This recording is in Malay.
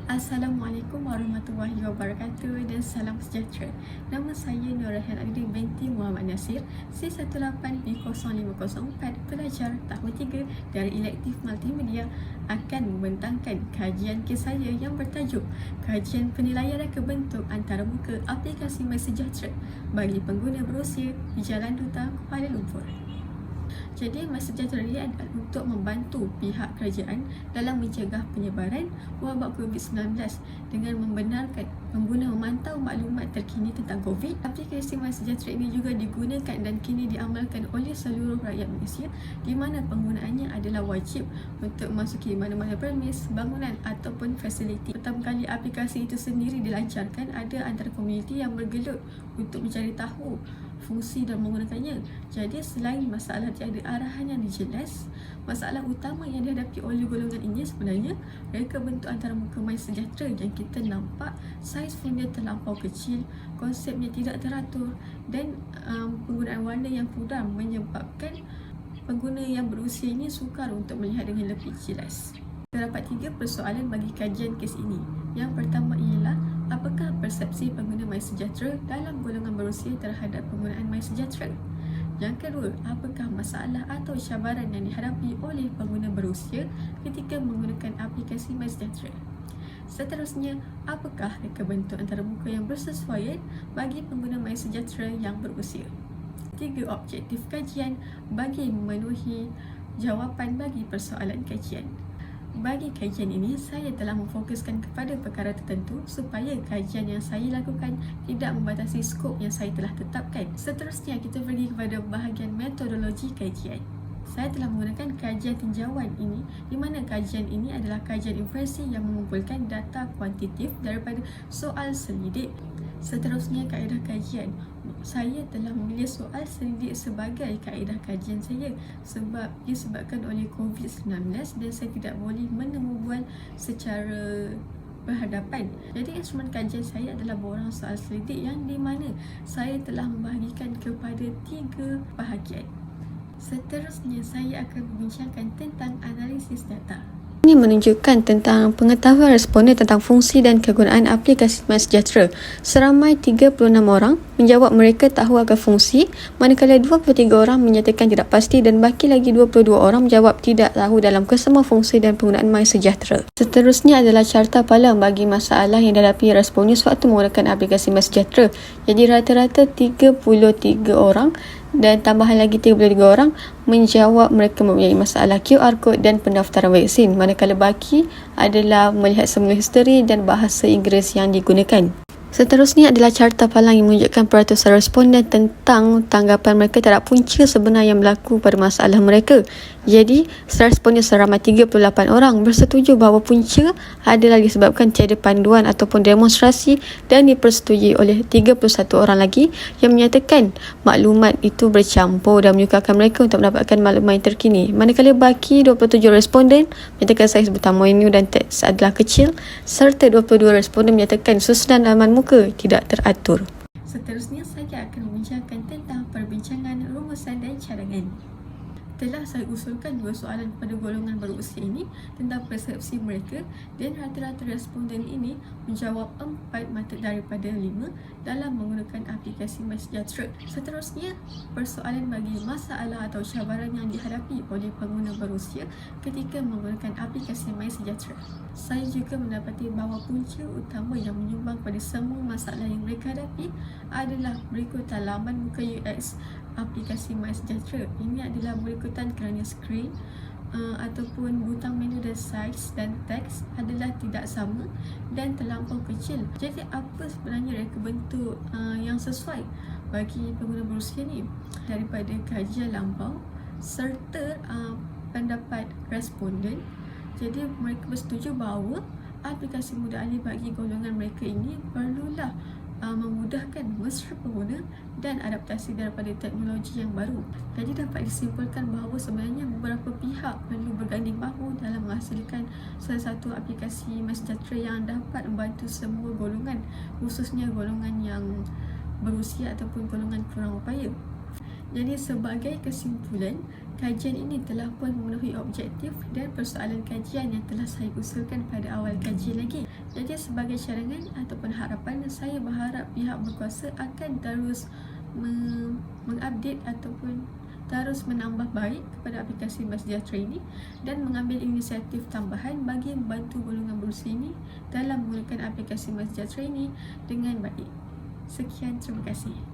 Assalamualaikum warahmatullahi wabarakatuh dan salam sejahtera. Nama saya Nurhayyan Adli binti Muhammad Nasir, C18B0504, pelajar tahun 3 dari elektif multimedia, akan membentangkan kajian kes saya yang bertajuk Kajian Penilaian Reka Bentuk Antarmuka Aplikasi MySejahtera bagi pengguna berusia di Jalan Duta, Kuala Lumpur. Jadi, MySejahtera ini adalah untuk membantu pihak kerajaan dalam mencegah penyebaran wabak COVID-19 dengan membenarkan pengguna memantau maklumat terkini tentang COVID. Aplikasi MySejahtera ini juga digunakan dan kini diamalkan oleh seluruh rakyat Malaysia, di mana penggunaannya adalah wajib untuk memasuki mana-mana premis, bangunan ataupun fasiliti. Pertama kali aplikasi itu sendiri dilancarkan, ada antara komuniti yang bergelut untuk mencari tahu fungsi dan menggunakannya. Jadi, selain masalah tiada arahan yang jelas, masalah utama yang dihadapi oleh golongan ini sebenarnya reka bentuk antarmuka MySejahtera yang kita nampak saiz pun dia terlampau kecil, konsepnya tidak teratur dan penggunaan warna yang pudam menyebabkan pengguna yang berusia ini sukar untuk melihat dengan lebih jelas. Terdapat 3 persoalan bagi kajian kes ini. Yang pertama ialah, apakah persepsi pengguna MySejahtera dalam golongan berusia terhadap penggunaan MySejahtera? Yang kedua, apakah masalah atau cabaran yang dihadapi oleh pengguna berusia ketika menggunakan aplikasi MySejahtera? Seterusnya, apakah reka bentuk antarmuka yang bersesuaian bagi pengguna MySejahtera yang berusia? 3 objektif kajian bagi memenuhi jawapan bagi persoalan kajian. Bagi kajian ini, saya telah memfokuskan kepada perkara tertentu supaya kajian yang saya lakukan tidak membatasi skop yang saya telah tetapkan. Seterusnya, kita pergi kepada bahagian metodologi kajian. Saya telah menggunakan kajian tinjauan ini, di mana kajian ini adalah kajian inferensi yang mengumpulkan data kuantitatif daripada soal selidik. Seterusnya, kaedah kajian. Saya telah memilih soal selidik sebagai kaedah kajian saya sebab disebabkan oleh COVID-19 dan saya tidak boleh menemu bual secara berhadapan. Jadi, instrumen kajian saya adalah borang soal selidik yang di mana saya telah membahagikan kepada 3 bahagian. Seterusnya, saya akan membincangkan tentang analisis data. Ini menunjukkan tentang pengetahuan responden tentang fungsi dan kegunaan aplikasi MySejahtera. Seramai 36 orang menjawab mereka tahu akan fungsi, manakala 23 orang menyatakan tidak pasti dan baki lagi 22 orang menjawab tidak tahu dalam kesemua fungsi dan penggunaan MySejahtera. Seterusnya adalah carta palang bagi masalah yang dihadapi responden sewaktu menggunakan aplikasi MySejahtera. Jadi, rata-rata 33 orang dan tambahan lagi 33 orang menjawab mereka mempunyai masalah QR code dan pendaftaran vaksin, manakala baki adalah melihat semula history dan bahasa Inggeris yang digunakan. Seterusnya adalah carta palang yang menunjukkan peratusan responden tentang tanggapan mereka terhadap punca sebenar yang berlaku pada masalah mereka. Jadi, responden seramai 38 orang bersetuju bahawa punca adalah disebabkan tiada panduan ataupun demonstrasi dan dipersetujui oleh 31 orang lagi yang menyatakan maklumat itu bercampur dan menyukarkan mereka untuk mendapatkan maklumat yang terkini. Manakala baki 27 responden menyatakan saiz butang menu dan teks adalah kecil serta 22 responden menyatakan susunan halaman muka tidak teratur. Seterusnya, saya akan membincangkan tentang perbincangan rumusan dan cadangan. Telah saya usulkan 2 soalan kepada golongan berusia ini tentang persepsi mereka dan rata-rata responden ini menjawab 4 mata daripada 5 dalam menggunakan aplikasi MySejahtera. Seterusnya, persoalan bagi masalah atau cabaran yang dihadapi oleh pengguna berusia ketika menggunakan aplikasi MySejahtera. Saya juga mendapati bahawa punca utama yang menyumbang pada semua masalah yang mereka hadapi adalah berikut halaman muka UX aplikasi MySejahtera. Ini adalah berikutan kerana skrin ataupun butang menu dan saiz dan teks adalah tidak sama dan terlampau kecil. Jadi, apa sebenarnya reka bentuk yang sesuai bagi pengguna berusia ni? Daripada kajian lampau serta pendapat responden, jadi mereka bersetuju bahawa aplikasi mudah alih bagi golongan mereka ini perlulah memudahkan mesra pengguna dan adaptasi daripada teknologi yang baru. Jadi, dapat disimpulkan bahawa sebenarnya beberapa pihak perlu berganding bahu dalam menghasilkan salah satu aplikasi MySejahtera yang dapat membantu semua golongan, khususnya golongan yang berusia ataupun golongan kurang upaya. Jadi, sebagai kesimpulan, kajian ini telah pun memenuhi objektif dan persoalan kajian yang telah saya usulkan pada awal kajian lagi. Jadi sebagai cadangan ataupun harapan, saya berharap pihak berkuasa akan terus mengupdate ataupun terus menambah baik kepada aplikasi MySejahtera ini dan mengambil inisiatif tambahan bagi membantu golongan berusia ini dalam menggunakan aplikasi MySejahtera ini dengan baik. Sekian, terima kasih.